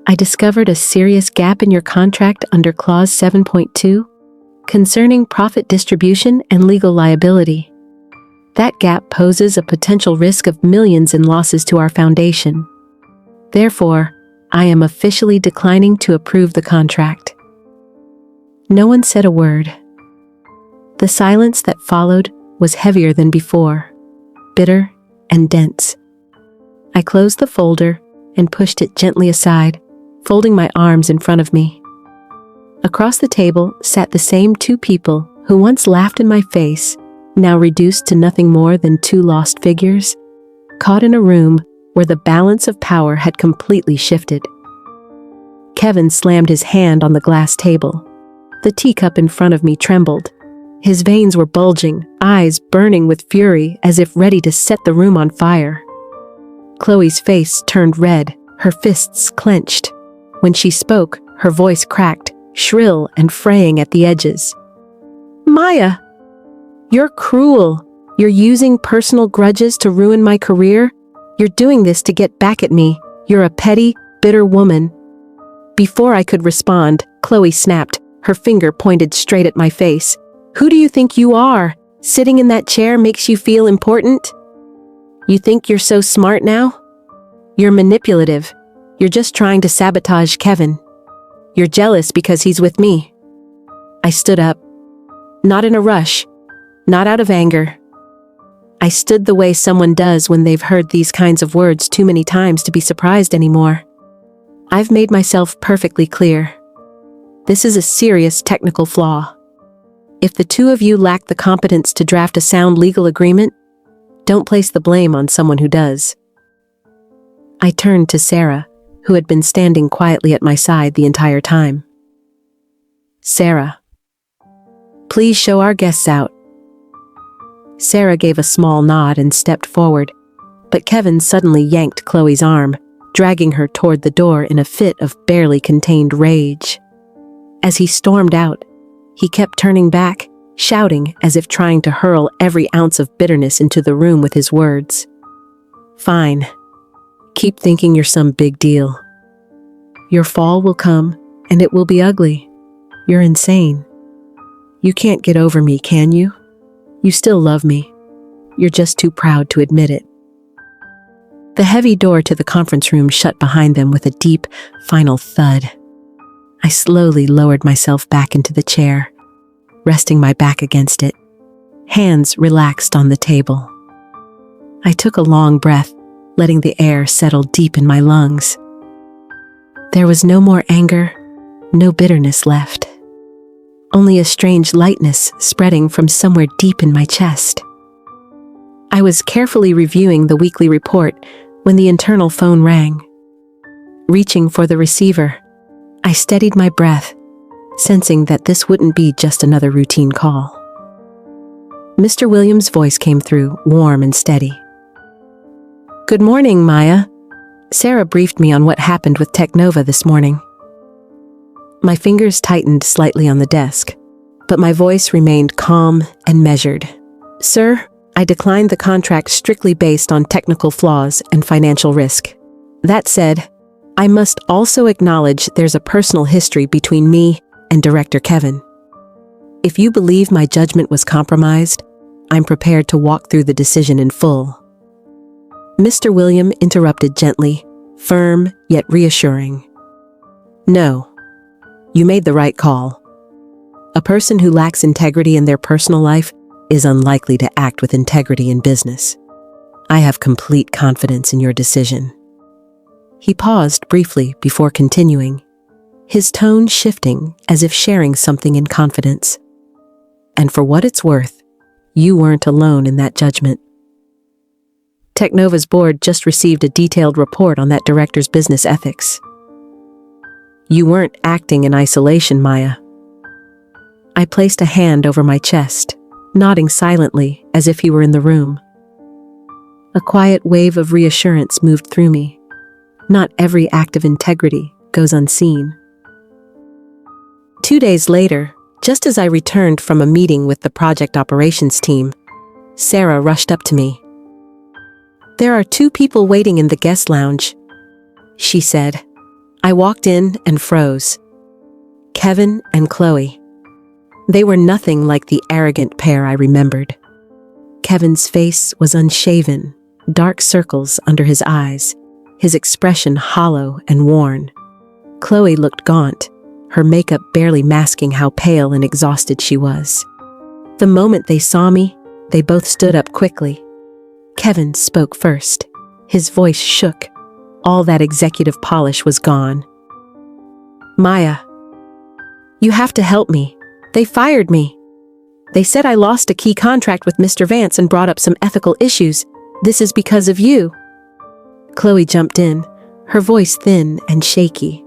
I discovered a serious gap in your contract under Clause 7.2 concerning profit distribution and legal liability. That gap poses a potential risk of millions in losses to our foundation. Therefore, I am officially declining to approve the contract. No one said a word. The silence that followed was heavier than before, bitter and dense. I closed the folder and pushed it gently aside, folding my arms in front of me. Across the table sat the same two people who once laughed in my face, now reduced to nothing more than two lost figures, caught in a room where the balance of power had completely shifted. Kevin slammed his hand on the glass table. The teacup in front of me trembled. His veins were bulging, eyes burning with fury as if ready to set the room on fire. Chloe's face turned red, her fists clenched. When she spoke, her voice cracked, shrill and fraying at the edges. "Maya, you're cruel. You're using personal grudges to ruin my career. You're doing this to get back at me. You're a petty, bitter woman." Before I could respond, Chloe snapped, her finger pointed straight at my face. "Who do you think you are? Sitting in that chair makes you feel important? You think you're so smart now? You're manipulative. You're just trying to sabotage Kevin. You're jealous because he's with me." I stood up. Not in a rush. Not out of anger. I stood the way someone does when they've heard these kinds of words too many times to be surprised anymore. I've made myself perfectly clear. This is a serious technical flaw. If the two of you lack the competence to draft a sound legal agreement, don't place the blame on someone who does. I turned to Sarah, who had been standing quietly at my side the entire time. "Sarah, please show our guests out." Sarah gave a small nod and stepped forward, but Kevin suddenly yanked Chloe's arm, dragging her toward the door in a fit of barely contained rage. As he stormed out, he kept turning back, shouting as if trying to hurl every ounce of bitterness into the room with his words. "Fine. Keep thinking you're some big deal. Your fall will come, and it will be ugly. You're insane. You can't get over me, can you? You still love me. You're just too proud to admit it." The heavy door to the conference room shut behind them with a deep, final thud. I slowly lowered myself back into the chair, resting my back against it, hands relaxed on the table. I took a long breath, letting the air settle deep in my lungs. There was no more anger, no bitterness left. Only a strange lightness spreading from somewhere deep in my chest. I was carefully reviewing the weekly report when the internal phone rang. Reaching for the receiver, I steadied my breath, sensing that this wouldn't be just another routine call. Mr. Williams' voice came through, warm and steady. "Good morning, Maya." Sarah briefed me on what happened with Technova this morning. My fingers tightened slightly on the desk, but my voice remained calm and measured. "Sir, I declined the contract strictly based on technical flaws and financial risk. That said, I must also acknowledge there's a personal history between me and Director Kevin. If you believe my judgment was compromised, I'm prepared to walk through the decision in full." Mr. William interrupted gently, firm yet reassuring. "No, you made the right call. A person who lacks integrity in their personal life is unlikely to act with integrity in business. I have complete confidence in your decision." He paused briefly before continuing, his tone shifting as if sharing something in confidence. "And for what it's worth, you weren't alone in that judgment. Technova's board just received a detailed report on that director's business ethics. You weren't acting in isolation, Maya." I placed a hand over my chest, nodding silently as if he were in the room. A quiet wave of reassurance moved through me. Not every act of integrity goes unseen. 2 days later, just as I returned from a meeting with the project operations team, Sarah rushed up to me. "There are 2 people waiting in the guest lounge," she said. I walked in and froze. Kevin and Chloe. They were nothing like the arrogant pair I remembered. Kevin's face was unshaven, dark circles under his eyes, his expression hollow and worn. Chloe looked gaunt, her makeup barely masking how pale and exhausted she was. The moment they saw me, they both stood up quickly. Kevin spoke first. His voice shook. All that executive polish was gone. "Maya, you have to help me. They fired me. They said I lost a key contract with Mr. Vance and brought up some ethical issues. This is because of you." Chloe jumped in, her voice thin and shaky,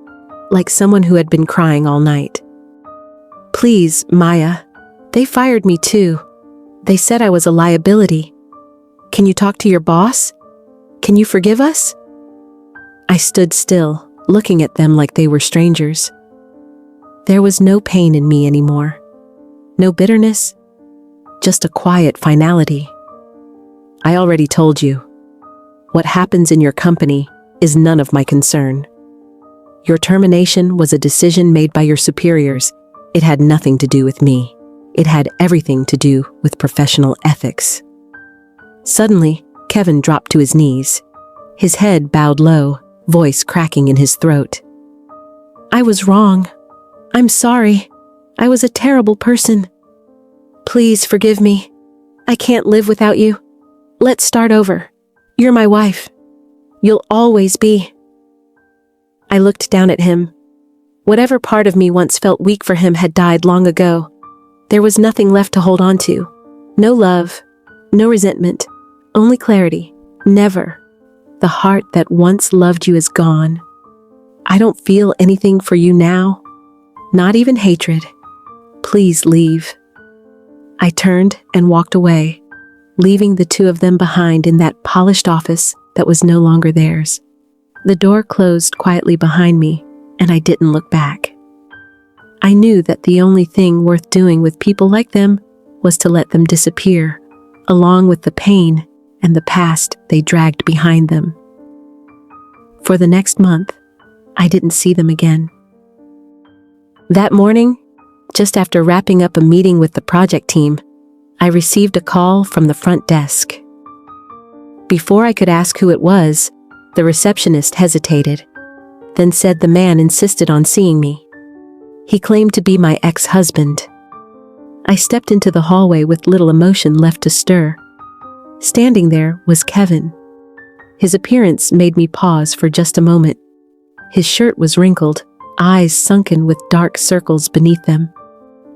like someone who had been crying all night. "Please, Maya. They fired me too. They said I was a liability. Can you talk to your boss? Can you forgive us?" I stood still, looking at them like they were strangers. There was no pain in me anymore. No bitterness, just a quiet finality. "I already told you. What happens in your company is none of my concern. Your termination was a decision made by your superiors. It had nothing to do with me. It had everything to do with professional ethics." Suddenly, Kevin dropped to his knees. His head bowed low, voice cracking in his throat. "I was wrong. I'm sorry. I was a terrible person. Please forgive me. I can't live without you. Let's start over. You're my wife. You'll always be." I looked down at him. Whatever part of me once felt weak for him had died long ago. There was nothing left to hold on to. No love, no resentment, only clarity. Never. The heart that once loved you is gone. I don't feel anything for you now. Not even hatred. Please leave. I turned and walked away, leaving the 2 of them behind in that polished office that was no longer theirs. The door closed quietly behind me, and I didn't look back. I knew that the only thing worth doing with people like them was to let them disappear, along with the pain and the past they dragged behind them. For the next month, I didn't see them again. That morning, just after wrapping up a meeting with the project team, I received a call from the front desk. Before I could ask who it was, the receptionist hesitated, then said the man insisted on seeing me. He claimed to be my ex-husband. I stepped into the hallway with little emotion left to stir. Standing there was Kevin. His appearance made me pause for just a moment. His shirt was wrinkled, eyes sunken with dark circles beneath them,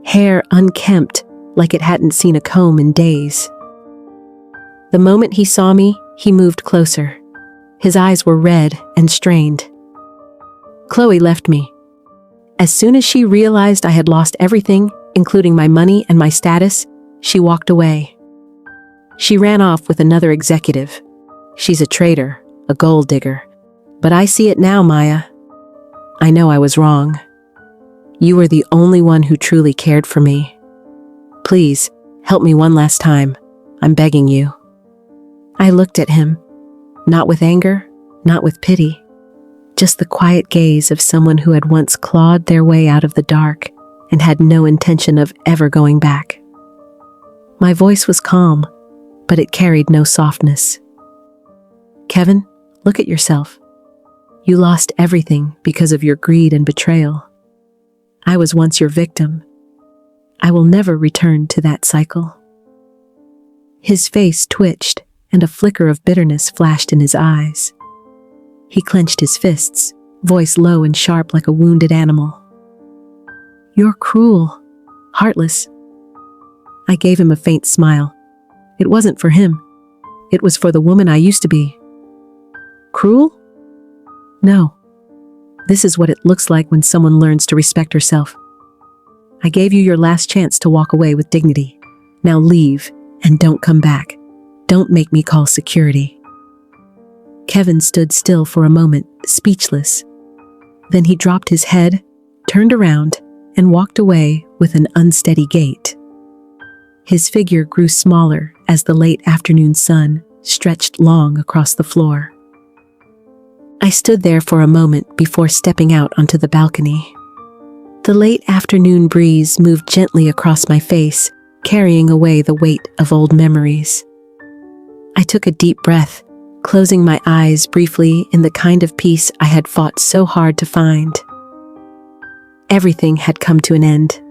hair unkempt like it hadn't seen a comb in days. The moment he saw me, he moved closer. His eyes were red and strained. Chloe left me. As soon as she realized I had lost everything, including my money and my status, she walked away. She ran off with another executive. She's a traitor, a gold digger. But I see it now, Maya. I know I was wrong. You were the only one who truly cared for me. Please, help me one last time. I'm begging you. I looked at him, not with anger, not with pity, just the quiet gaze of someone who had once clawed their way out of the dark and had no intention of ever going back. My voice was calm, but it carried no softness. Kevin, look at yourself. You lost everything because of your greed and betrayal. I was once your victim. I will never return to that cycle. His face twitched, and a flicker of bitterness flashed in his eyes. He clenched his fists, voice low and sharp like a wounded animal. You're cruel, heartless. I gave him a faint smile. It wasn't for him. It was for the woman I used to be. Cruel? No. This is what it looks like when someone learns to respect herself. I gave you your last chance to walk away with dignity. Now leave and don't come back. Don't make me call security. Kevin stood still for a moment, speechless. Then he dropped his head, turned around, and walked away with an unsteady gait. His figure grew smaller as the late afternoon sun stretched long across the floor. I stood there for a moment before stepping out onto the balcony. The late afternoon breeze moved gently across my face, carrying away the weight of old memories. I took a deep breath, closing my eyes briefly in the kind of peace I had fought so hard to find. Everything had come to an end.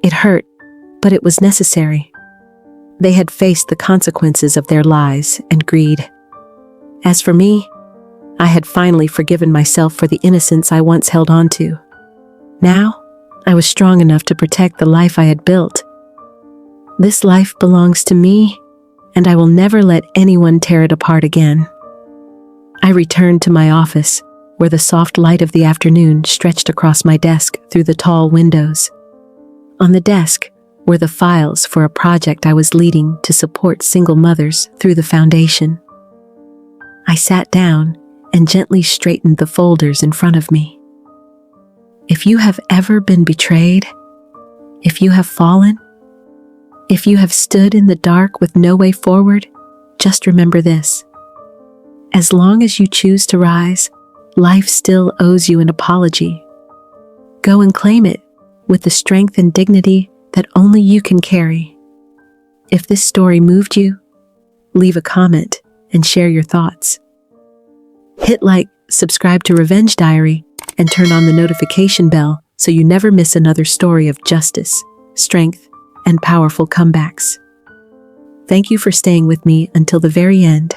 It hurt, but it was necessary. They had faced the consequences of their lies and greed. As for me, I had finally forgiven myself for the innocence I once held on to. Now, I was strong enough to protect the life I had built. This life belongs to me, and I will never let anyone tear it apart again. I returned to my office, where the soft light of the afternoon stretched across my desk through the tall windows. On the desk were the files for a project I was leading to support single mothers through the foundation. I sat down and gently straightened the folders in front of me. If you have ever been betrayed, if you have fallen, if you have stood in the dark with no way forward, just remember this. As long as you choose to rise, life still owes you an apology. Go and claim it with the strength and dignity that only you can carry. If this story moved you, leave a comment and share your thoughts. Hit like, subscribe to Revenge Diary, and turn on the notification bell so you never miss another story of justice, strength, and powerful comebacks. Thank you for staying with me until the very end.